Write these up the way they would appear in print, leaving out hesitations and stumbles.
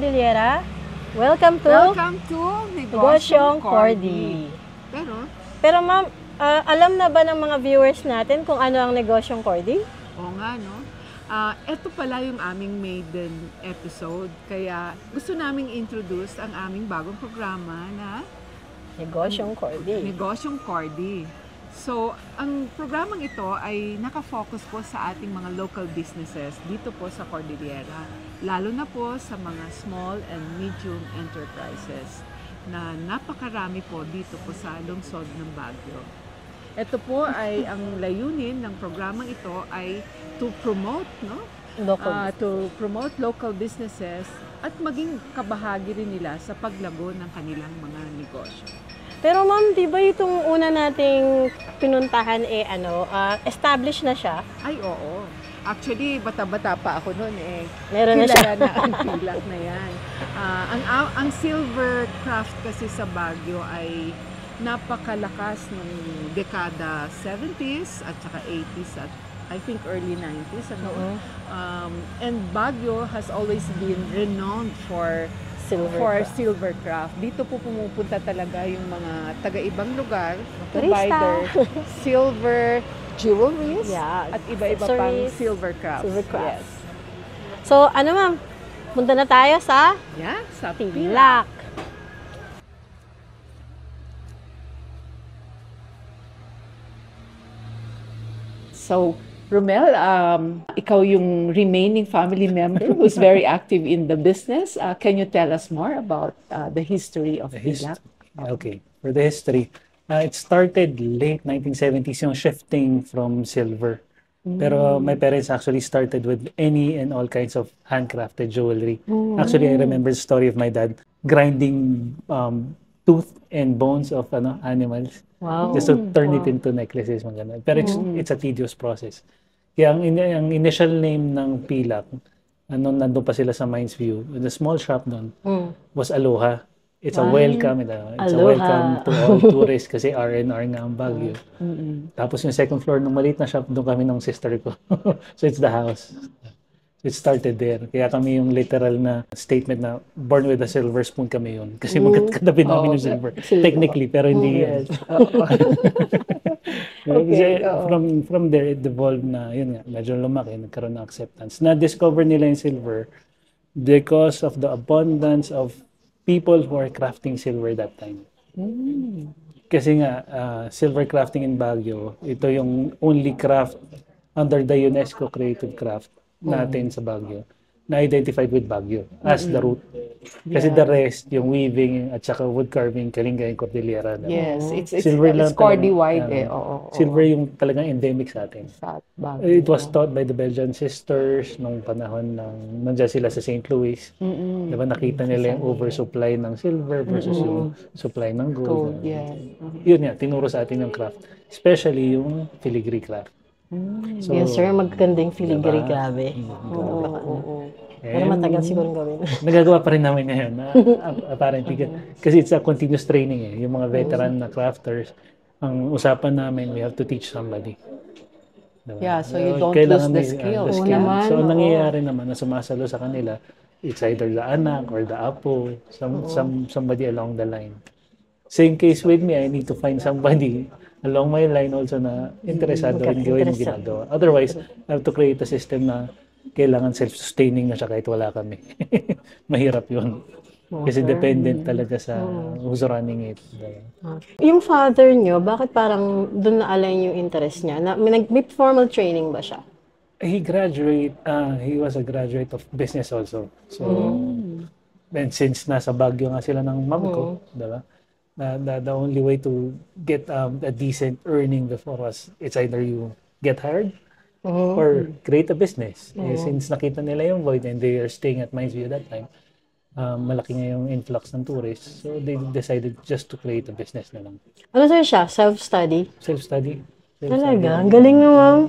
Cordillera. Welcome to Negosyong Cordy. Pero ma'am, alam na ba ng mga viewers natin kung ano ang Negosyong Cordy? Oo nga, no? Ito pala yung aming maiden episode. Kaya gusto naming introduce ang aming bagong programa na Negosyong Cordy. Negosyong Cordy. So, ang programang ito ay nakafocus po sa ating mga local businesses dito po sa Cordillera. Lalo na po sa mga small and medium enterprises na napakarami po dito po sa lungsod ng Baguio. Ito po ay ang layunin ng programang ito ay to promote, local businesses at maging kabahagi rin nila sa paglago ng kanilang mga negosyo. Pero ma'am, di ba itong una nating pinuntahan established na siya? Ay, oo. Actually, bata-bata pa ako noon Meron na siya. Kilala na ang pilak na yan. Ang silver craft kasi sa Baguio ay napakalakas ng dekada 70s at saka 80s at I think early 90s. And Baguio has always been renowned for silver craft. Dito po pumupunta talaga yung mga taga-ibang lugar to buy their silver jewelries at iba-iba pang silver crafts. Yes. So, ma'am? Punta na tayo sa Pilak. So, Romel, ikaw yung remaining family member who's very active in the business. Can you tell us more about the history of Pilak? Okay, for the history, it started late 1970s yung shifting from silver. Pero my parents actually started with any and all kinds of handcrafted jewelry. Actually, I remember the story of my dad grinding tooth and bones of animals just to turn it into necklaces. Pero it's a tedious process. Kaya ang initial name ng Pilak, nandun pa sila sa Mines View, the small shop doon was Aloha. It's a welcome. It's a welcome to all tourists kasi R&R nga ang Baguio. Tapos yung second floor ng maliit na shop, doon kami ng sister ko. So it's the house. So it started there. Kaya kami yung literal na statement na born with a silver spoon kami yun. Kasi magkatabi namin yung silver. Technically, pero hindi yun. From there, it devolved na, yun nga, medyo lumaki, nagkaroon ng acceptance. Na-discover nila yung silver because of the abundance of people who are crafting silver that time. Kasi nga, silver crafting in Baguio, ito yung only craft under the UNESCO Creative Craft natin sa Baguio na identified with Baguio as the root. Kasi the rest, yung weaving at saka wood carving, Kalinga and Cordillera. Yes, it's Cordy-wide. Silver yung talagang endemic sa atin. It was taught by the Belgian sisters nung panahon ng nandiyan sila sa St. Louis. Diba nakita nila yung oversupply ng silver versus yung supply ng gold. Yun nga, tinuro sa atin yung craft. Especially yung filigree craft. So, yes sir, magandang filigree, grabe. Pero matagal siguro gawin. Nagagawa pa rin namin ngayon. Apparently, kasi it's a continuous training Yung mga veteran na crafters, ang usapan namin, we have to teach somebody. Diba? Yeah, so you don't lose the skill. So, nangyayari naman na sumasalo sa kanila, it's either the anak or the apo, somebody along the line. Same case with me, I need to find somebody along my line also na interesado in gawin yung ginagawa. Otherwise, I have to create a system na kailangan self-sustaining na siya kahit wala kami. Mahirap yun. Kasi dependent talaga sa who's running it. Yung father nyo, bakit parang doon na-align yung interest niya? May formal training ba siya? He was a graduate of business also. So, and since nasa Baguio nga sila ng mom ko, diba? The only way to get a decent earning before was it's either you get hired or create a business. Since nakita nila yung void and they are staying at Mines View that time, malaki nga yung influx ng tourists. So they decided just to create a business na lang. Ano sir siya? Self-study? Self-study. Talaga? Ang galing naman.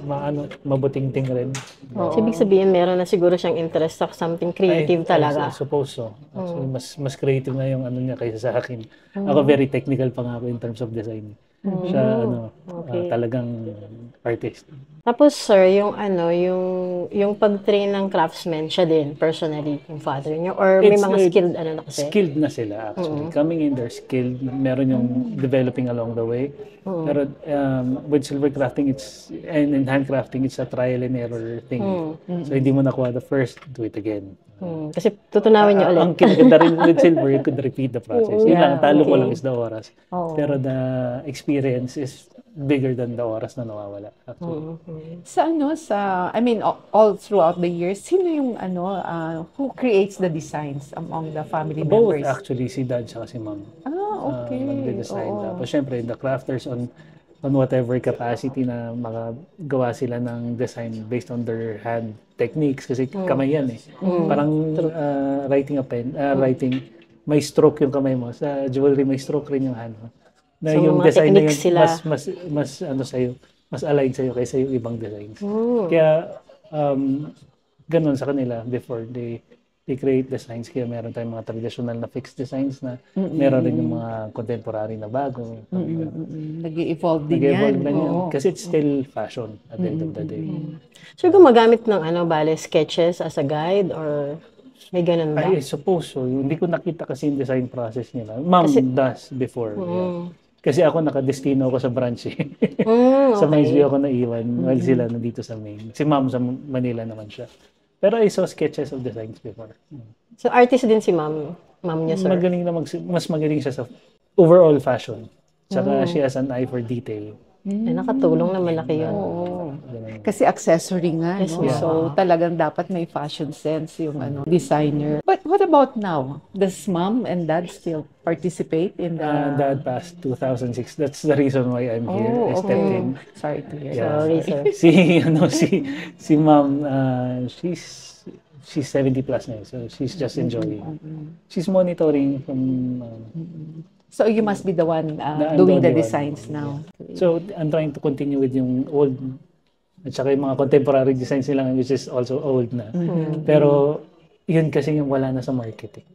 Mabuting-ting rin. So, ibig sabihin, meron na siguro siyang interest sa something creative talaga. I suppose so. Actually, mas creative na yung niya kaysa sa akin. Ako very technical pa nga ako in terms of design. Siya, Okay. Talagang artist. Tapos sir, yung pag-train ng craftsman, siya din personally, yung father niyo, or may mga skilled na kasi? Skilled na sila actually. Coming in, they're skilled. Meron yung developing along the way. Pero with silver crafting, and in handcrafting, it's a trial and error thing. So hindi mo nakuha the first, do it again. Kasi tutunawin niyo ulit. Ang kinaganda rin with silver, you could repeat the process. Yun lang, talo ko lang is the oras. Pero the experience is bigger than the oras na nawawala. I mean, all throughout the years, sino yung who creates the designs among the family Both members? actually, si dad at si mom. Okay. Magde-design. Tapos syempre, the crafters on whatever capacity na makagawa sila ng design based on their hand techniques. Kasi kamay yan eh. Parang writing a pen, writing, may stroke yung kamay mo. Sa jewelry, may stroke rin yung hand mo. Na So, yung mga design na yun, techniques sila. mas sa'yo, mas aligned sa'yo kaysa yung ibang designs. Kaya, ganun sa kanila before they create designs. Kaya meron tayong mga traditional na fixed designs na meron rin yung mga contemporary na bago. Nag-evolve din Nag-evolve yan. na yan. Kasi it's still fashion at the end of the day. So gumagamit ng sketches as a guide, or may ganun ba? I suppose so. Hindi ko nakita kasi yung design process nila. Mom does before. Yeah. Kasi ako nakadestino ako sa branch eh. Sa Mindsview ako naiwan while sila nandito sa main. Si mom sa Manila naman siya. Pero I saw sketches of designs before. So artist din si mom niya, sir? Magaling na mas magaling siya sa overall fashion. Saka she has an eye for detail. Nakatulong na malaki yun. Kasi accessory nga, no? So talagang dapat may fashion sense yung designer. But what about now? Does mom and dad still participate in the... Dad passed 2006. That's the reason why I'm here. I stepped in. Sorry to hear. Sorry, sir. Si mom, she's 70 plus na, so she's just enjoying. She's monitoring from... So you must be the one doing the designs now. So I'm trying to continue with yung old at saka yung mga contemporary designs nila, which is also old na. Pero yun kasi yung wala na sa market eh.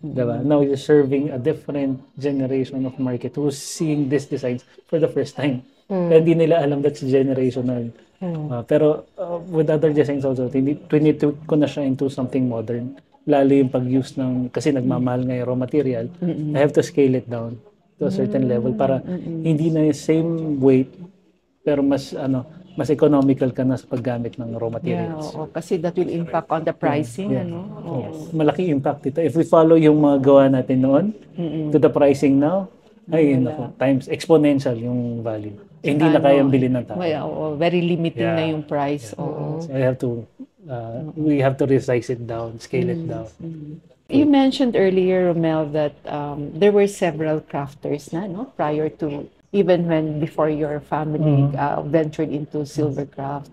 Diba? Now you're serving a different generation of market who's seeing these designs for the first time. Kaya hindi nila alam that's generational. Pero with other designs also, tinitweak ko na siya into something modern. Lalo yung pag-use ng, kasi nagmamahal nga yung raw material, I have to scale it down to a certain level para hindi na yung same weight, pero mas economical ka na sa paggamit ng raw materials. Kasi that will impact on the pricing. Malaki impact ito. If we follow yung mga gawa natin noon to the pricing now, times exponential yung value. Hindi na kayang bilhin ng tao. Very limiting na yung price. So I have to we have to resize it down, scale it down. You mentioned earlier, Romel, that there were several crafters na, no? Prior to, even before your family ventured into silver craft.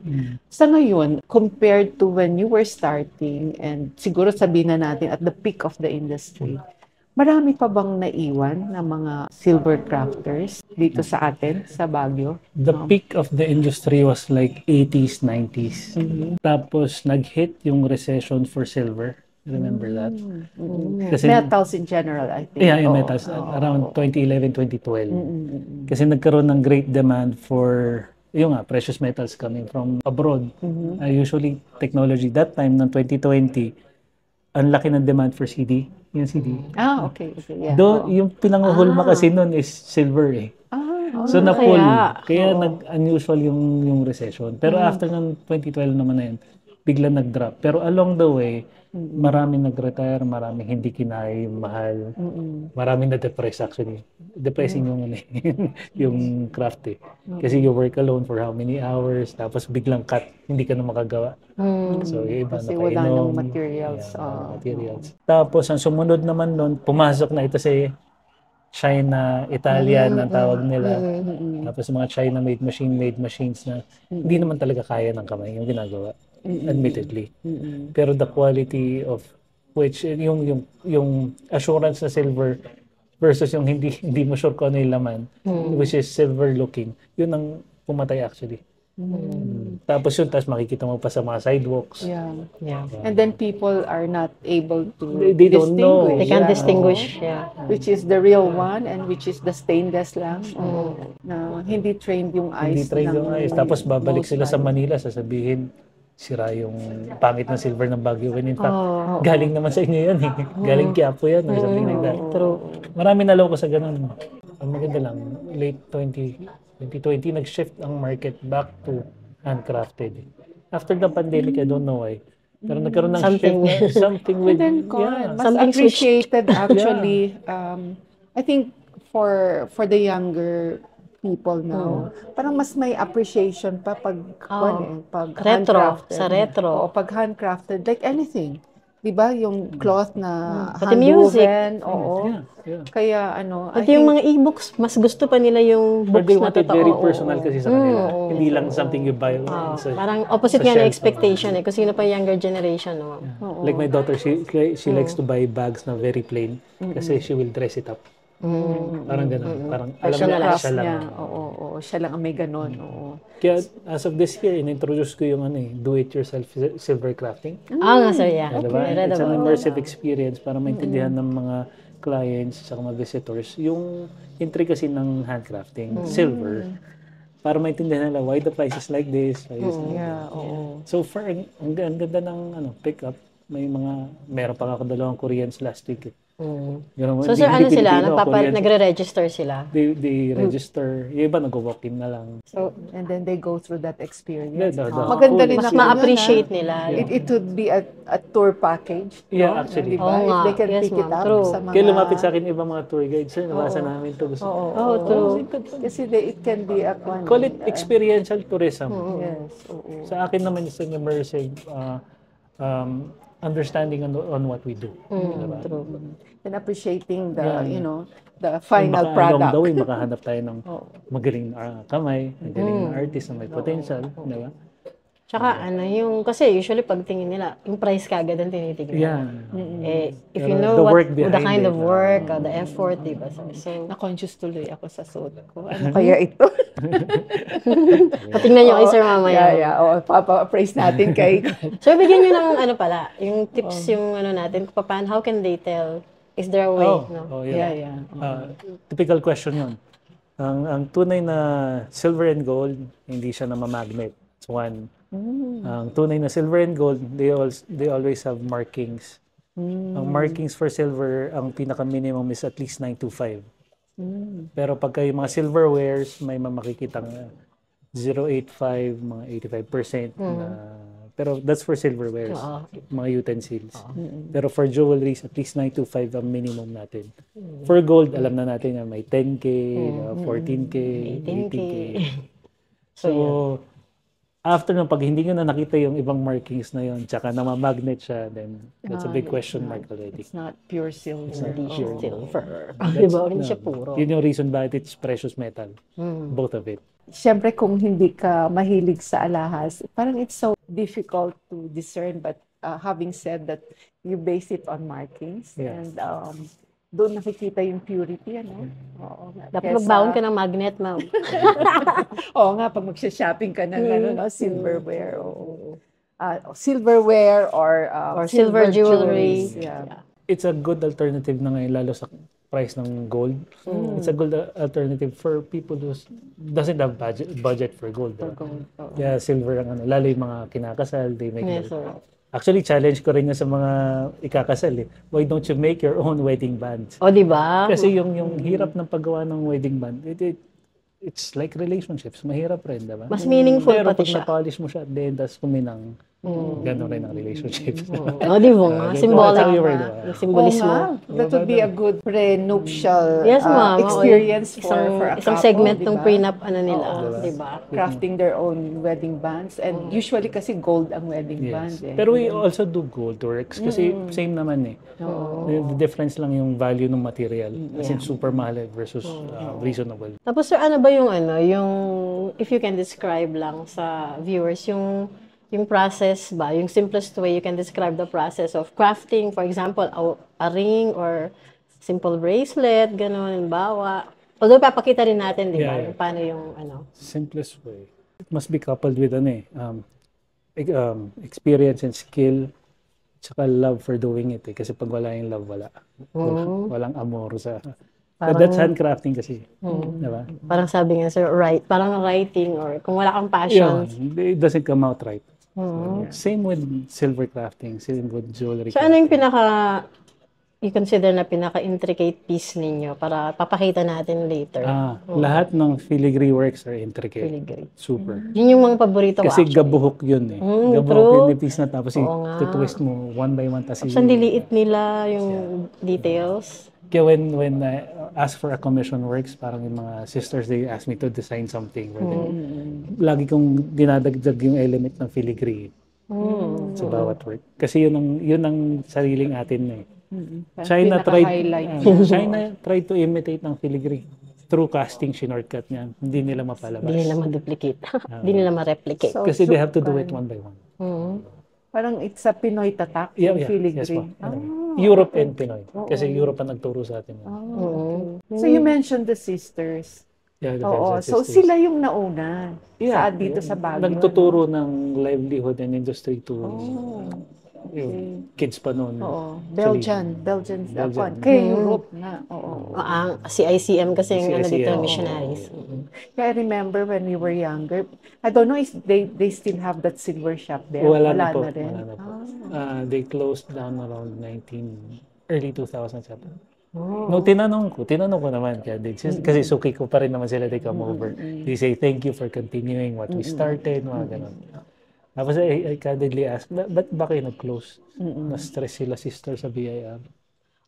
Sa ngayon, compared to when you were starting, and siguro sabihin na natin at the peak of the industry, marami pa bang naiwan na mga silver crafters dito sa atin, sa Baguio? The peak of the industry was like 80s, 90s. Tapos nag-hit yung recession for silver. Remember that? Kasi, metals in general, I think. Yeah, metals. Around 2011, 2012. Kasi nagkaroon ng great demand for precious metals coming from abroad. Usually, technology that time, ng 2020, ang laki ng demand for CD. Yung CD. Okay. Yeah. Yung pinanguhulma kasi nun is silver eh. So na-pull. Kaya nag-unusual yung recession. Pero after ng 2012 naman na yun, bigla nag-drop. Pero along the way, maraming nag-retire, maraming hindi kinaya yung mahal. Maraming na-depress actually. Depressing yung craft eh. Kasi you work alone for how many hours, tapos biglang cut, hindi ka na makagawa. So yung iba kasi wala nang materials. Materials. Tapos ang sumunod naman nun, pumasok na ito si China, Italian ang tawag nila. Tapos mga China-made machines na hindi naman talaga kaya ng kamay yung ginagawa. Admittedly. Pero the quality of which yung assurance na silver versus yung hindi mo sure kung ano yung laman, which is silver looking, yun ang pumatay actually. Tapos makikita mo pa sa mga sidewalks. Yeah. Yeah. And then people are not able to They don't know. They can distinguish. Yeah. which is the real one and which is the stainless lang. Na hindi trained yung eyes. Hindi try yung ayos. Tapos babalik sila sa Manila, sasabihin, sira yung pangit na silver ng Baguio. When in fact, galing naman sa inyo yan eh. Galing Quiapo yan or something like that. True. Marami naloko sa ganun. Ang maganda lang, late 2020, nag-shift ang market back to handcrafted. After the pandemic, I don't know why. Pero nagkaroon ng shift, something with, Mas Something appreciated actually. I think for the younger people now, parang mas may appreciation pa pag pag retro, handcrafted. sa retro. Oo, pag handcrafted, like anything. 'Di ba? Yung cloth na Pati music. handwoven, oo. Yeah. Kaya Pati yung mga e-books, mas gusto pa nila yung But books they na want it totoo. very personal kasi sa kanila. Hindi lang something you buy. Parang opposite sa nga ng shelf. expectation eh. Kung sino pa yung younger generation, no? Like my daughter, she likes to buy bags na very plain kasi she will dress it up. Parang gano'n. Parang alam niya, craft siya lang. niya. Oo, siya lang ang may ganun. Oo. Kaya as of this year, in-introduce ko yung do-it-yourself silver crafting. Nga sir, yeah. Diba? I read It's an about immersive experience para maintindihan ng mga clients at mga visitors yung intricacy ng handcrafting, silver, para maintindihan nila why the price is like this. Why is like Yeah, that. oo. So far, ang ganda ng pick-up. Meron pa ako dalawang Koreans last week. Ganun, So hindi sir, ano sila? Pilipino, Koreans. Nagre-register sila? They register. Yung iba nag-walk-in na lang. So, and then they go through that experience. Maganda rin Mas ako ma-appreciate nila. It would be a tour package. Yeah, actually. Diba? Oo nga. If they can Yes, pick it ma'am. up True. sa mga... Kaya lumapit sa akin ibang mga tour guides. Sir, nabasa namin ito. Gusto. True. Kasi it can be a... Call it experiential tourism. Yes, oo. Sa akin naman is an immersive understanding on what we do. Diba? True. And appreciating the, the final Along product. the way, makahanap tayo ng magaling na kamay, magaling na artist na may potential. Diba? Tsaka kasi usually pagtingin nila, yung price kagad ang tinitignan. Yeah. If Pero you know the what, work the behind kind it, of work, the effort, diba? So, Na-conscious tuloy ako sa suot ko. Ano kaya ito? patingnan nyo kay sir mamaya. Yeah. Papa-praise natin kay... So, bigyan nyo ng yung tips yung natin, kung paano, how can they tell? Is there a way? Yeah. Typical question yun. Ang tunay na silver and gold, hindi siya namamagnet. It's one. Ang tunay na silver and gold, they always have markings. Ang markings for silver, ang pinaka-minimum is at least 925. Pero pagka yung mga silverwares, may makikitang 0.85, mga 85%. Pero that's for silverwares, mga utensils. Pero for jewelries, at least 925 ang minimum natin. For gold, alam na natin na may 10K, 14K, 18K. So, after pag hindi nyo na nakita yung ibang markings na yun, tsaka namamagnet siya, then that's a big question mark already. It's not pure silver. Hindi siya silver. Diba? Hindi siya puro. Yun yung reason bakit it's precious metal. Both of it. Siyempre, kung hindi ka mahilig sa alahas, parang it's so difficult to discern. But having said that, you base it on markings. Yeah. And doon nakikita yung purity, Oo. Dapat magbaon ka ng magnet, ma'am. Oo nga, pag magsha-shopping ka ng silverware. Silverware or silver jewelry. Yeah. It's a good alternative na ngayon, lalo sa price ng gold. It's a good alternative for people who doesn't have budget for gold. Yeah, silver ang lalo yung mga kinakasal, they make Yes, gold. sir. Actually, challenge ko rin yan sa mga ikakasal eh. Why don't you make your own wedding band? O, diba? Kasi yung hirap ng paggawa ng wedding band, it's like relationships. Mahirap rin, diba? Mas meaningful Pero pati pag siya. na-polish mo siya at the end, tas kuminang, gano'n rin ang relationships. O, diba nga? Symbolic That's how you were, ba? diba? Yung symbolismo. That would be a good pre-nuptial Yes, ma'am. experience for a isang couple, segment ng diba? prenup nila. Diba? Crafting their own wedding bands. And usually kasi gold ang wedding band. Yes. Pero we also do gold works kasi same naman eh. The difference lang yung value ng material. As in super mahal versus reasonable. Tapos sir, ano ba yung if you can describe lang sa viewers yung process ba, yung simplest way you can describe the process of crafting, for example, a ring or simple bracelet, gano'n, bawa. Although papakita rin natin, di ba, Yeah. paano yung Simplest way. it must be coupled with experience and skill, tsaka love for doing it eh. Kasi pag wala yung love, walang amor sa... But that's handcrafting kasi. Diba? Parang sabi nga, sir, parang writing or kung wala kang Yeah, passion. it doesn't come out right. Same with silver crafting, same with jewelry So, ano yung crafting. you consider na pinaka-intricate piece ninyo para papakita natin later? Lahat ng filigree works are intricate. Filigree. Super. Yun yung mga paborito ko Kasi actually. gabuhok yun eh. Gabuhok true. yun yung piece na tapos Oo nga. i-twist mo one by one. Tapos ang liliit nila yung details. Kaya when I ask for a commission works, parang yung mga sisters, they ask me to design something. Lagi kong dinadagdag yung element ng filigree sa bawat work. Kasi yun ang sariling atin na eh. China tried to imitate ng filigree. Through casting, shinortcut niya. Hindi nila mapalabas. Hindi nila ma-duplicate. Hindi nila ma-replicate. So, Kasi they have to do it one by one. Parang it's a Pinoy tatak, yung filigree. Yes, Europe and Pinoy. Kasi Europe ang nagturo sa atin. So you mentioned the sisters. Yeah, the Oo, French so sisters. sila yung nauna dito sa Baguio. Nagtuturo ng livelihood and industry to yung kids pa noon. Oo, Actually, Belgian Belgian. Kaya Europe na. Oo. Ang CICM kasi yung ano dito, CICM. missionaries. Kaya I remember when we were younger, I don't know if they still have that silver shop there. Wala na po. rin. Wala na po. They closed down around early 2000s. No, tinanong ko naman kaya kasi suki ko pa rin naman sila, they come over. They say thank you for continuing what we started, mga ganun. Tapos I candidly asked, ba't ba kayo nag-close? Na-stress sila sister sa BIR.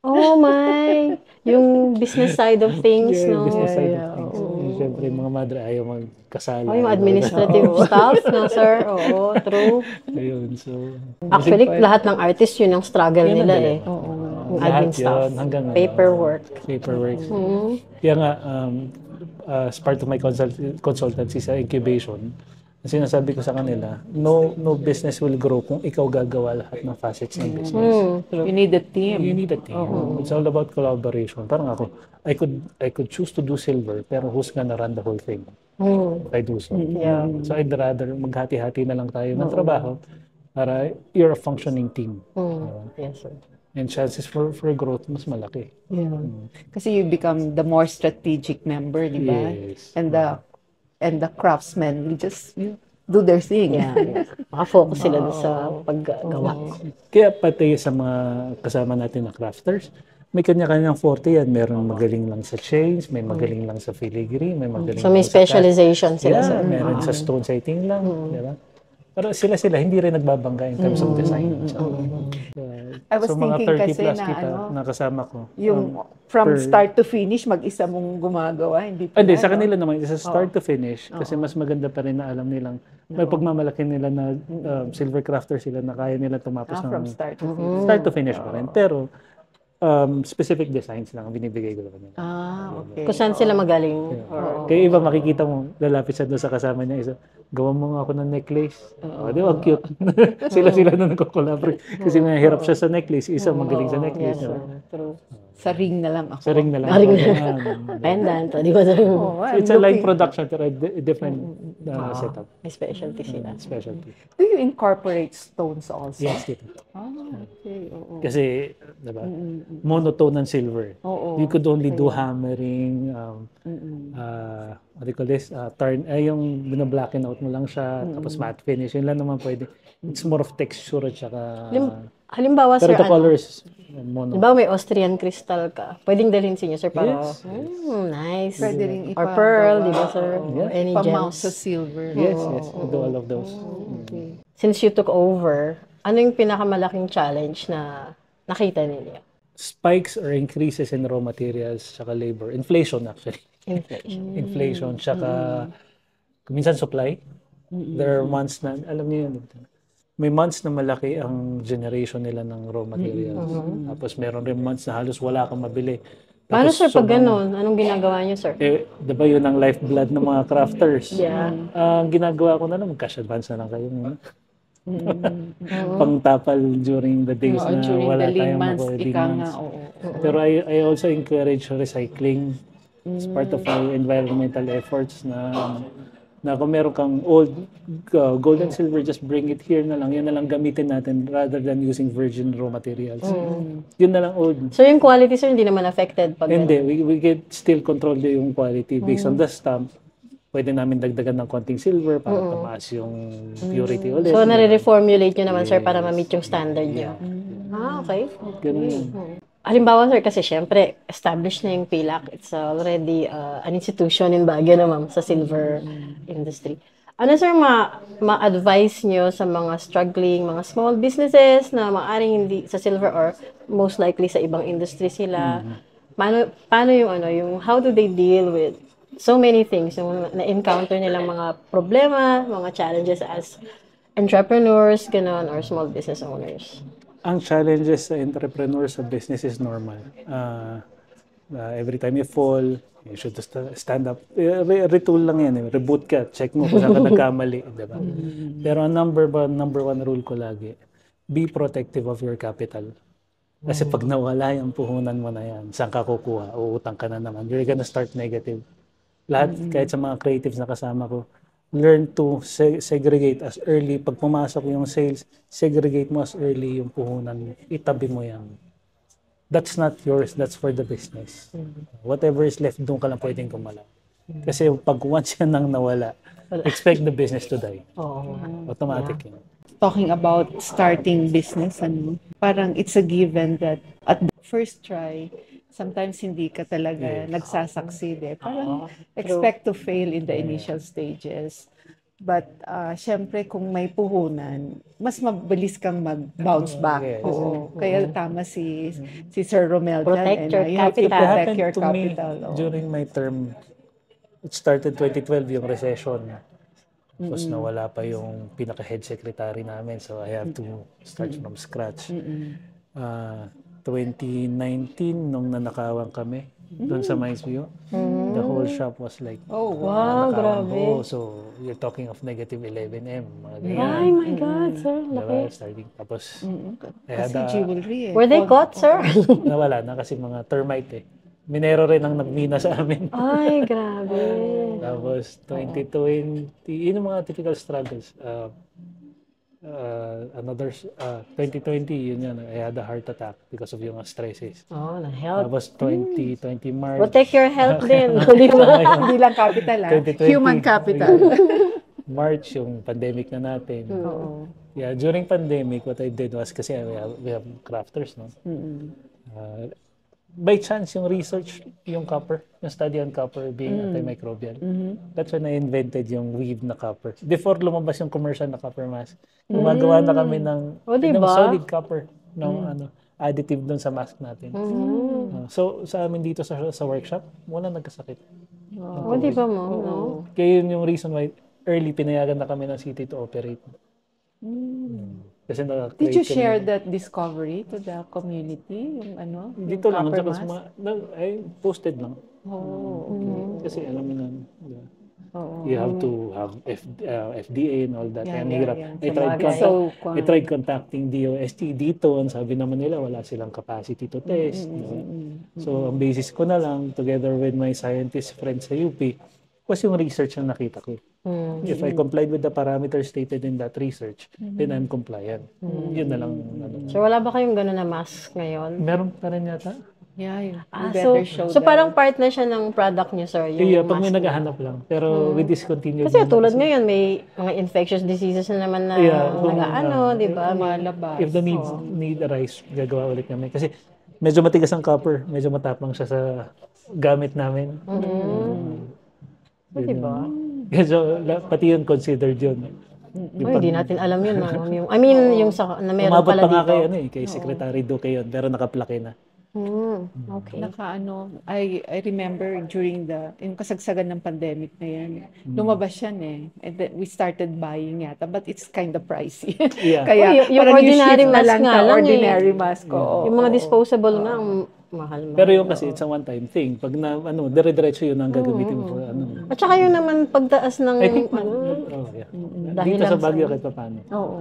Oh my! Yung business side of things, no? Business side of things. Siyempre, mga madre ayaw magkasala. Yung administrative staff, no, sir? Oo, true. Ayun, so... Actually, lahat ng artist, yun ang struggle Yun nila ang eh. dalawa. Yung Lahat admin staff. yun, hanggang Paperwork. Paperwork. Kaya nga, as part of my consultancy sa incubation, sinasabi ko sa kanila, no business will grow kung ikaw gagawa lahat ng facets ng business. You need a team. You need a team. It's all about collaboration. Parang ako, I could choose to do silver, pero who's gonna run the whole thing? If I do so. Yeah. So I'd rather maghati-hati na lang tayo ng trabaho para you're a functioning team. Yes, sir. And chances for growth mas malaki. Kasi you become the more strategic member, di ba? Yes. And the craftsmen will just do their thing. Yeah. Maka-focus sila doon sa paggawa. Kaya pati sa mga kasama natin na crafters, may kanya-kanyang forte yan. Meron magaling lang sa chains, may magaling lang sa filigree, may magaling So may lang sa specialization sila, yeah, sir. meron sa stone setting lang, di ba? Pero sila hindi rin nagbabangga in terms of design. I was so mga thinking 30 kasi plus na kita na kasama ko. Yung from start to finish, mag-isa mong gumagawa, hindi Hindi, sa kanila naman, sa start to finish, kasi mas maganda pa rin na alam nilang, may pagmamalaki nila na silver crafter sila na kaya nila tumapos from ng start to finish. start to finish pa rin. Pero, specific designs lang ang binibigay ko sa kanila. Okay. Kung saan sila magaling. Kaya iba makikita mo, lalapit siya doon sa kasama niya, isa, gawa mo nga ako ng necklace. Di ba, cute. Sila na nagko-collaborate. Kasi may hirap siya sa necklace, isa magaling sa necklace. Yes, Diba? sir. True. Sa ring na lang ako. Sa ring na lang. Ring na Ayan. Pendant, di ba, sir? So it's a line production pero a different setup. May specialty sila. Specialty. Do you incorporate stones also? Yes, dito. Okay. Oo. Kasi, diba, monotone and silver. You could only do hammering, what do you call this? Yung bina-blacken out mo lang siya, tapos matte finish. Yun lang naman pwede. It's more of texture at saka... Halimbawa, sir, pero the colors, mono. Diba may Austrian crystal ka? Pwedeng dalhin sa inyo, sir, para, Yes, nice. Pwede rin Or pearl, di ba, sir? Yeah. Or any Pamount gems. sa silver. Yes, we do all of those. Okay. Since you took over, ano yung pinakamalaking challenge na nakita ninyo? Spikes or increases in raw materials, saka labor. Inflation, actually. Inflation, saka minsan supply. There are months na, alam niyo yun, may months na malaki ang generation nila ng raw materials. Tapos meron rin months na halos wala kang mabili. Paano, Tapos sir, pag gano'n? Anong ginagawa niyo, sir? Diba yun ang lifeblood ng mga crafters? Yeah. Ang ginagawa ko na lang, cash advance na lang kayo. Pangtapal during the days na During wala the lean tayong months, lean ika nga, months. oo. Pero I also encourage recycling. It's part of my environmental efforts na Na kung meron kang old gold and silver, just bring it here na lang. Yan na lang gamitin natin rather than using virgin raw materials. Yun na lang old. So yung quality, sir, hindi naman affected pag Hindi, we can still control yung quality based on the stamp. Pwede namin dagdagan ng konting silver para tumaas yung purity ulit. So, nare-reformulate nyo naman, sir, para ma-meet yung standard nyo. Ah, okay. Ganun yun. Halimbawa, sir, kasi syempre, established na yung PILAC. It's already an institution in Baguio na, ma'am, sa silver industry. Ano, sir, ma-advise nyo sa mga struggling, mga small businesses na maaaring hindi sa silver or most likely sa ibang industry sila? Paano yung how do they deal with so many things, yung na-encounter nilang mga problema, mga challenges as entrepreneurs, ganon, or small business owners? Ang challenges sa entrepreneurs sa business is normal. Every time you fall, you should stand up. Retool lang yan. Reboot ka. Check mo kung saan ka nagkamali. Diba? Pero ang number one rule ko lagi, be protective of your capital. Kasi pag nawala yung puhunan mo na yan, saan ka kukuha? Uutang ka na naman. You're gonna start negative. Lahat, kahit sa mga creatives na kasama ko, learn to segregate as early. Pag pumasok yung sales, segregate mo as early yung puhunan mo. Itabi mo yan. That's not yours, that's for the business. Whatever is left, doon ka lang pwedeng kumalaw. Kasi pag once yan nang nawala, expect the business to die. Automatic yun. Talking about starting business, parang it's a given that at the first try, sometimes hindi ka talaga nagsasucceed eh. Parang expect to fail in the initial stages. But syempre kung may puhunan, mas mabilis kang mag-bounce back. Oo. Kaya tama si Sir Romel Protect your you have to capital. protect your To me, capital. during my term, it started 2012 yung recession. Tapos nawala pa yung pinaka-head secretary namin. So I have to start from scratch. 2019, nung nanakawan kami, doon sa Mines View, the whole shop was like, Wow, grabe. So, you're talking of negative 11M. Mga ganyan. Ay, my God, sir. Diba? Starting, tapos, Kasi jewelry eh. Were they caught, sir? nawala na kasi mga termite eh. Minero rin ang nagmina sa amin. Ay, grabe. Tapos, 2020, yun yung mga typical struggles. 2020, yun yan. I had a heart attack because of yung stresses. Oh, na-health. Tapos 2020 March. Protect your health din. Di ba? Hindi lang capital 2020. Human capital. March, yung pandemic na natin. Oo. Yeah, during pandemic, what I did was, kasi we have crafters, no? By chance, yung research, yung copper, yung study on copper being antimicrobial. That's when I invented yung weave na copper. Before lumabas yung commercial na copper mask, gumagawa na kami ng diba? solid copper, ng additive dun sa mask natin. So, sa amin dito sa workshop, wala nagkasakit. Di ba, ma'am? No? Kaya yun yung reason why early pinayagan na kami ng city to operate. Kasi Did you share that discovery to the community? Yung dito lang, copper tsaka mask? I posted lang. Kasi alam mo na, you have to have FDA and all that. Yeah, And yeah, hirap. yeah. I tried contacting DOST dito, and sabi naman nila wala silang capacity to test. So, ang basis ko na lang, together with my scientist friends sa UP, was yung research na nakita ko. If I complied with the parameters stated in that research, then I'm compliant. Yun na lang. So, wala ba kayong gano'n na mask ngayon? Meron pa rin yata. Yeah, you So, better show so them. parang part na siya ng product niyo, sir, yung Yeah, pag may mask. naghahanap lang. Pero we discontinued. Kasi na tulad ngayon, may mga infectious diseases na naman na di ba? Lumalabas. If the need arise, gagawa ulit namin. Kasi medyo matigas ang copper, medyo matapang siya sa gamit namin. Di ba? So, pati yun considered yun. Hindi natin alam yun, ma'am. I mean, yung sa, na meron Umabot pala pa nga dito. kay Secretary Duque yun, pero nakaplake na. Okay. I remember during yung kasagsagan ng pandemic na yan, lumabas yan eh. And then we started buying yata, but it's kind of pricey. Yeah. Kaya Yung parang ordinary shift na mask lang nga sa lang ordinary mask. Oo. Yung mga disposable nga, ang mahal. Pero yung kasi, it's a one-time thing. Pag dire-diretso yun ang gagamitin mo for At saka yung naman pagtaas ng, I think, dito sa Baguio kahit pa paano. Oo.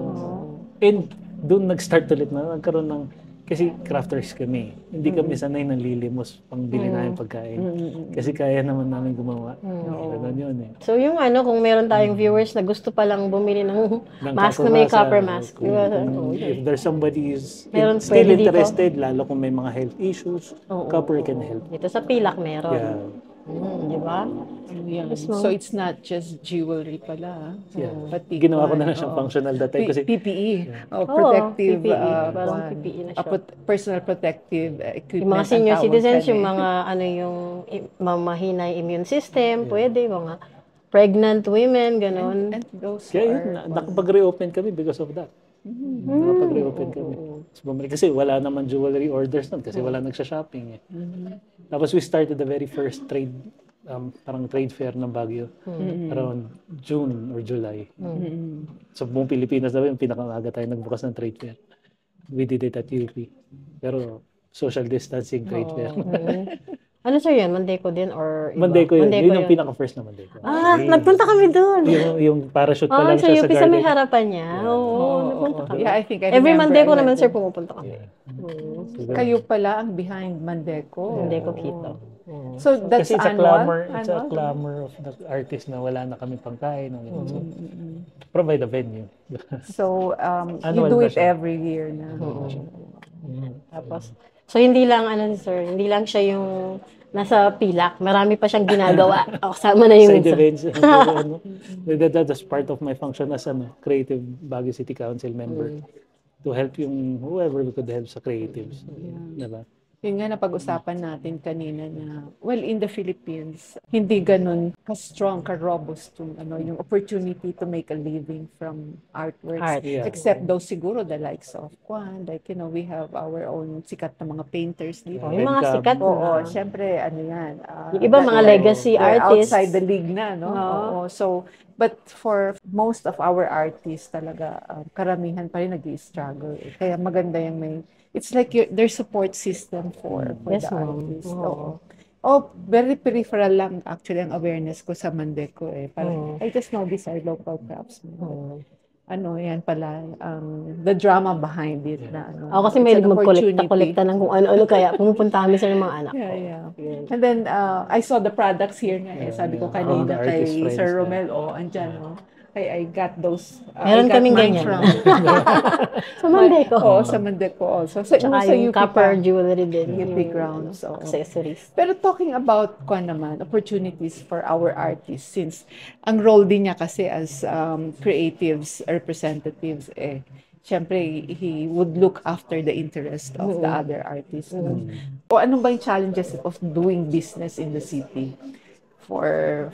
And doon nag-start ulit na, nagkaroon ng Kasi crafters kami. Hindi kami sanay ng lilimos pang bili namin pagkain. Kasi kaya naman namin gumawa. Ganun yun eh. So yung kung meron tayong viewers na gusto palang bumili ng mask na may copper mask, di ba? If there's somebody who's Meron still pwede dito. interested, lalo kung may mga health issues, copper can help. Dito sa Pilak meron. Yeah. Di ba? Yan. So it's not just jewelry pala. Yeah. Pati Ginawa ko na lang siyang functional that time kasi PPE. Protective. PPE. Parang one. PPE na siya. Personal protective equipment. Yung mga ang senior tawag citizens, dyan yung eh. mga mamahina yung immune system, pwede, mga pregnant women, ganon. And those kaya yun, are... nakapag-reopen kami because of that. Nakapag-reopen kami. So, bumalik kasi wala naman jewelry orders nun kasi wala nagsha-shopping eh. Tapos we started the very first trade, parang trade fair ng Baguio around June or July. So buong Pilipinas na yung pinakamaga tayo nagbukas ng trade fair. We did it at UP. Pero social distancing trade fair. Ano sir yan? Mandeko din or iba? Mandeko yun. Mandeko Yun yung pinaka-first na Mandeko. Nagpunta kami doon. Yung parachute pa lang sa siya sa UP sa may garden. harapan niya. Oo, napunta kami. Yeah, I think I Every remember Mandeko I naman went sir there. pumupunta kami. Kayo pala ang behind Mandeco. Mandeko Quito. So that's Kasi it's a annual? clamor, it's a clamor of the artist na wala na kami pangkain. So, provide a venue. So you Annual do ba it siya? every year na. Tapos, so hindi lang, sir, hindi lang siya yung nasa Pilak. Marami pa siyang ginagawa. Kasama na yung Side events. That's part of my function as creative Baguio City Council member. To help yung whoever we could help sa creatives. Diba? Yun nga napag-usapan natin kanina na, well, in the Philippines, hindi ganun ka-strong, ka-robust yung opportunity to make a living from artworks. Art. Yeah. Except those siguro the likes of Kwan, like, we have our own sikat na mga painters dito. Yung mga sikat Oo, na. syempre, yan. Yung iba, mga legacy they're artists. outside the league na, no? Oo. So, but for most of our artists talaga, karamihan pa rin nag-i-struggle. Kaya maganda yung it's like their support system for Yes, the ma'am. artist. Oo. Very peripheral lang actually ang awareness ko sa Mandeco eh. Parang, I just know these are local craftsmen. Yan pala, the drama behind it na Ako kasi may it's an magkolekta-kolekta ng kung ano-ano, kaya pumupunta kami sa mga anak ko. Yeah. And then, I saw the products here nga eh. Sabi ko kanina the artist kay friends Sir na. Romel, andyan, I got those. Meron I got kaming mine ganyan. from Sa Mandeko. sa Mandeco also. So, Tsaka sa yung UP copper pa. jewelry din. UP grounds. Oo. Accessories. Pero talking about opportunities for our artists, since ang role din niya kasi as creatives, representatives, syempre, he would look after the interest of the other artists. O ano ba yung challenges of doing business in the city for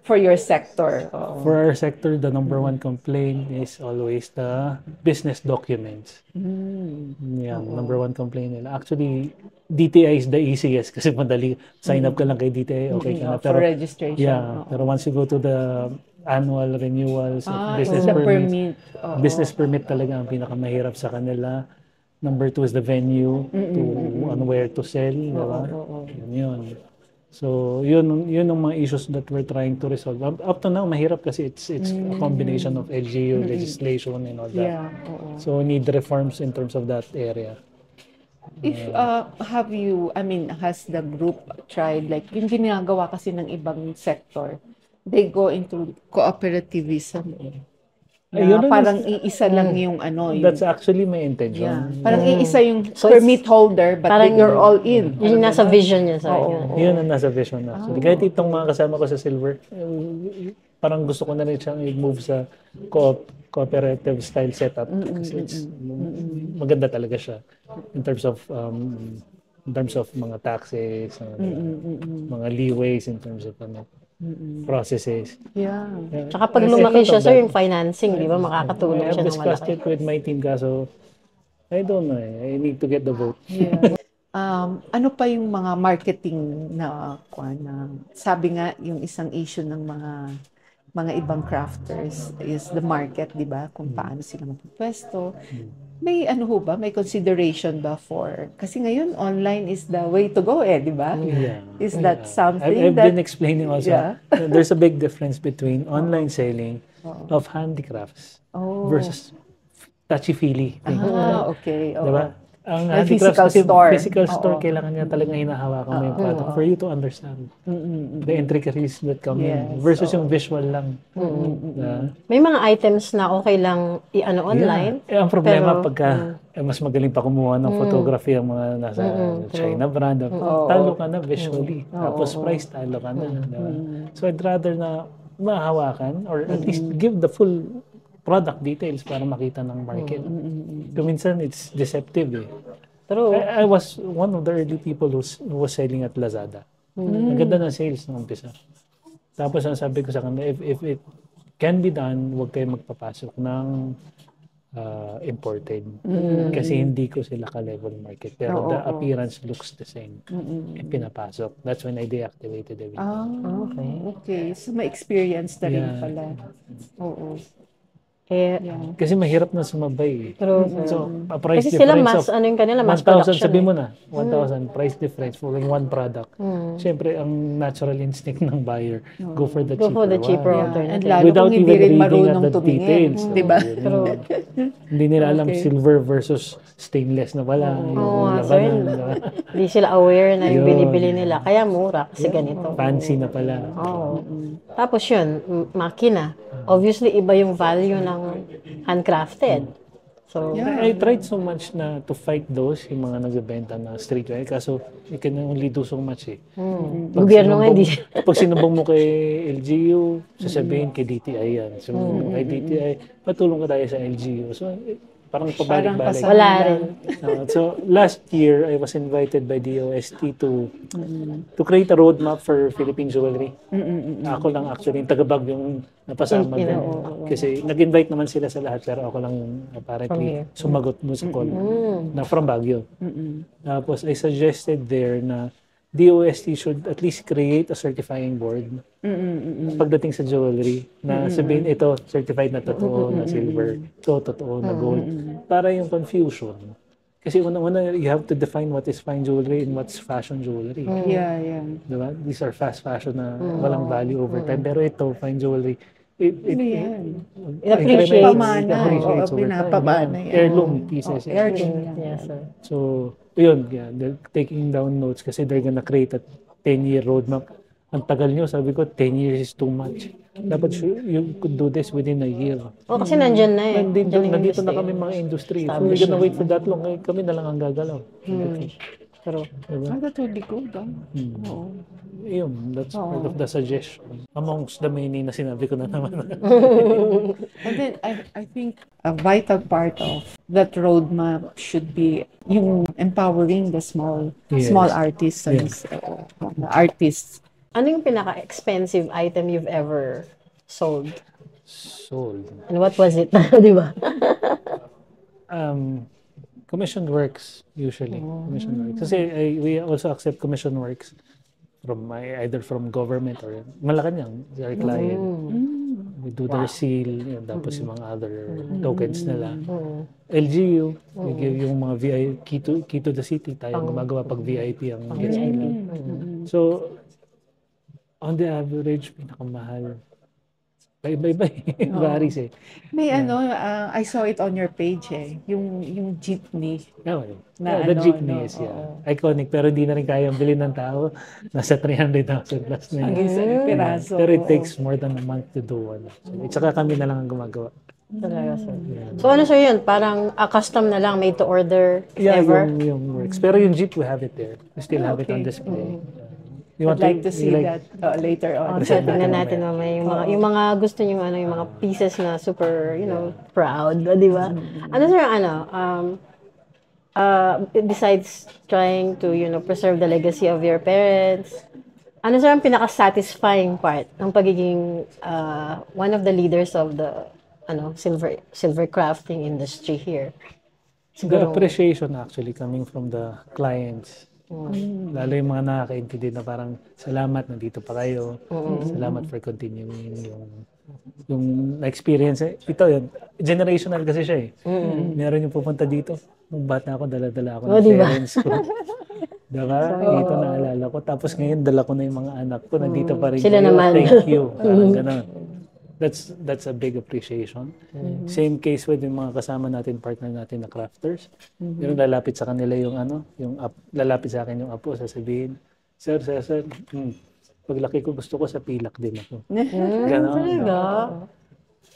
your sector? For our sector, the number one complaint is always the business documents. Yeah, number one complaint nila. Actually, DTI is the easiest kasi madali. Sign up ka lang kay DTI, okay ka na. For registration. Yeah, pero once you go to the annual renewals of business the permits, permit. business permit talaga ang pinakamahirap sa kanila. Number two is the venue to on where to sell. Diba? Yun. So, yun ang mga issues that we're trying to resolve. Up to now, mahirap kasi it's a combination of LGU, legislation, and all that. Yeah. So, we need reforms in terms of that area. If has the group tried, like, yung ginagawa kasi ng ibang sector, they go into cooperativism. Ayun na, parang iisa lang yung That's actually my intention. parang iisa yung So, permit holder, but parang then you're all in. Yun yung nasa vision niya sa kanya. Yun ang nasa vision actually. Kahit itong mga kasama ko sa Silver, parang gusto ko na rin siyang i-move sa cooperative style setup. Kasi it's maganda talaga siya in terms of mga taxes, mga leeways in terms of processes. Yeah. Tsaka pag lumaki siya, sir, yung financing, di ba? Makakatulong siya I've ng discussed malaki. it with my team kaso I don't know. I need to get the vote. Ano pa yung mga marketing na sabi nga yung isang issue ng mga ibang crafters is the market, di ba? Kung paano sila magpwesto. May may consideration ba kasi ngayon online is the way to go di ba? Yeah. Is that something I've that been explaining also. There's a big difference between online selling of handicrafts versus touchy-feely. okay. Diba? Ang May handicrafts physical kasi store. physical store, Oo. kailangan niya talagang hinahawakan mo yung product for you to understand the intricacies that come in Yes, versus yung visual lang. May mga items na okay lang i-ano online. Yeah. Ang problema pero, pagka mas magaling pa kumuha ng photography ang mga nasa China brand, talo ka na visually. Tapos price, talo ka na. Diba? So I'd rather na mahawakan or at least give the full product details para makita ng market. Minsan it's deceptive eh. True. I was one of the early people who was selling at Lazada. Ang ganda ng sales nung umpisa. Tapos ang sabi ko sa kanila, if it can be done, huwag kayo magpapasok ng imported. Kasi hindi ko sila ka-level market. Pero the appearance looks the same. Pinapasok. That's when I deactivated everything. Okay. So, may experience na rin pala. Oo. Kasi mahirap na sumabay. True. So, price Kasi sila difference mas, ano yung kanila, mas 1,000, production. sabi mo na, 1,000 price difference for one product. Siyempre, ang natural instinct ng buyer, go for the Go for the cheaper And alternative. lalo Without kung hindi even rin reading marunong at the tumingin. details. Diba? True. Hindi nila alam silver versus stainless na pala. Oo, Yung sir. labanan. Hindi sila aware na yung Yun. binibili nila. Kaya mura kasi ganito. Fancy na pala. Oo. Tapos yun, makina. Obviously, iba yung value ng handcrafted. So, I tried so much na to fight those, yung mga nagbebenta na streetwear. Kaso, you can only do so much eh. gobyerno nga hindi. Pag sinumbong mo kay LGU, sasabihin kay DTI yan. So, kay DTI, patulong ka tayo sa LGU. So, parang pabalik-balik. Parang Wala rin. So last year, I was invited by DOST to create a roadmap for Philippine jewelry. Ako lang actually, yung taga-bag yung napasama din. Kasi nag-invite naman sila sa lahat, pero ako lang apparently sumagot mo sa call na from Baguio. Tapos I suggested there na DOST should at least create a certifying board pagdating sa jewelry na sabihin ito certified na totoo na silver, ito totoo na gold, para yung confusion. Kasi una you have to define what is fine jewelry and what's fashion jewelry. Yeah. Diba? These are fast fashion na walang value over time, pero ito fine jewelry It-appreciates. Pamana. Appreciates over time. Pinapamana yan. Heirloom pieces. Heirloom. Yes, sir. So, yun, they're taking down notes kasi they're gonna create a 10-year roadmap. Ang tagal nyo, sabi ko, 10 years is too much. Dapat you could do this within a year. O, kasi nandyan na eh. Nandito Nandyan yung na industry. kami mga industry. So, we're gonna wait for that long. Eh, kami na lang ang gagalaw. True. Diba? That would be good. Oo. Yun, that's part of the suggestion. Amongst the many na sinabi ko na naman. And then I think a vital part of that roadmap should be yung empowering the small artists and artists. Ano yung pinaka-expensive item you've ever sold? Sold. And what was it? Di ba? Commissioned works usually. Commissioned works. Kasi we also accept commission works from either from government or Malacanang, our client. We do their seal, yun, tapos yung mga other tokens nila. LGU, we give yung mga key to the city, tayo gumagawa pag VIP ang gets nila. So, on the average, pinakamahal. Bye-bye. Varies eh. May I saw it on your page yung jeepney. The jeepneys, iconic, pero hindi na rin kayang bilhin ng tao. Nasa 300,000 plus na Ang yun. isang piraso. Pero it takes more than a month to do one. So, tsaka kami na lang ang gumagawa. Talaga, sir. So, ano sir yun? Parang custom na lang, made to order, ever? Yung works. Pero yung jeep, we have it there. We still have it on display. You I'd like to see that later on. So, tingnan natin mamaya yung mga gusto nyo, yung mga pieces na super, proud, di ba? Ano sir, besides trying to, preserve the legacy of your parents, ano sir ang pinaka-satisfying part ng pagiging one of the leaders of the silver crafting industry here? The appreciation actually coming from the clients. Lalo yung mga nakakaintindi na parang salamat, nandito pa kayo. Salamat for continuing yung experience. Ito yun, generational kasi siya eh. Meron yung pupunta dito. Nung bata ako, dala-dala ako ng parents ko. Diba? Dito naalala ko. Tapos ngayon, dala ko na yung mga anak ko. Nandito pa rin Sila kayo. naman. Thank you. Parang gano'n. That's a big appreciation. Same case with yung mga kasama natin, partner natin na crafters. Yung lalapit sa kanila lalapit sa akin yung apo, sasabihin, Sir, paglaki ko gusto ko sa pilak din ako. Ganon. Talaga?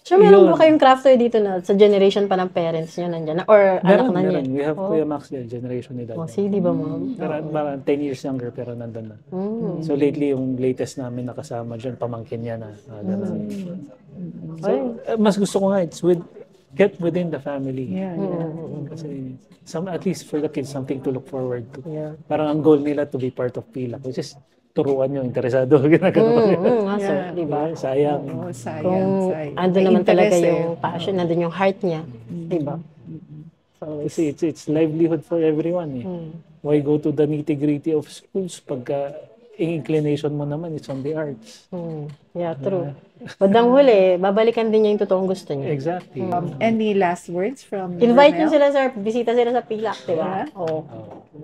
So, meron ba kayong crafter dito na sa generation pa ng parents niyo nandiyan? Or anak na niya? Meron. We have Kuya Max din, generation ni Dad. Si, di ba, ma'am? Parang 10 years younger pero nandun na. So lately, yung latest namin nakasama dyan, pamangkin niya na. Ganun. So, mas gusto ko nga, get within the family. Kasi at least for the kids, something to look forward to. Parang ang goal nila to be part of PILAC, which is turuan nyo, interesado. Di ba? Sayang. Kung andun naman talaga yung passion, nandun yung heart niya. Di ba? Kasi it's livelihood for everyone eh. Why go to the nitty-gritty of schools pagka inclination mo naman it's on the arts. Yeah, true. Bandang huli, babalikan din niya yung totoong gusto niya. Exactly. Any last words from Invite Romel? niyo sila, sir. Bisita sila sa Pilak, di ba? Oo.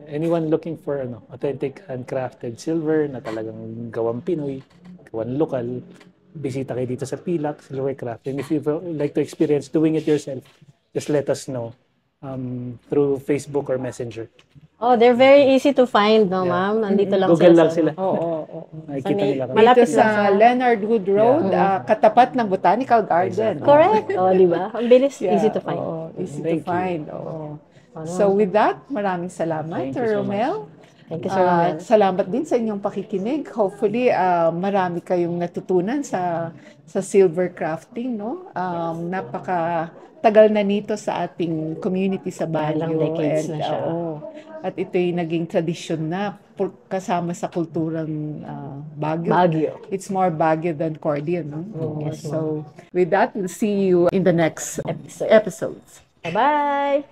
Anyone looking for authentic handcrafted silver na talagang gawang Pinoy, gawang lokal, bisita kayo dito sa Pilak, Silver Craft. And if you like to experience doing it yourself, just let us know through Facebook or Messenger. Oh, they're very easy to find, no, ma'am? Nandito lang Google sila. lang sila. Oo. Nakikita nila kami. Malapit Dito lang sa Leonard Wood Road, katapat ng Botanical Garden. Correct. Oh, di ba? Ang bilis, easy to find. Easy Thank to you. find. Oo. So with that, maraming salamat, Thank you so much. Romel. Thank you, Sir Romel. Salamat din sa inyong pakikinig. Hopefully, marami kayong natutunan sa silver crafting, no? Napaka-tagal na nito sa ating community sa Baguio. Ilang decades na siya. At ito'y naging tradisyon na kasama sa kulturang Baguio. Baguio. It's more Baguio than Cordian, no? Yes, So, with that, we'll see you in the next Episode. episodes. Bye-bye!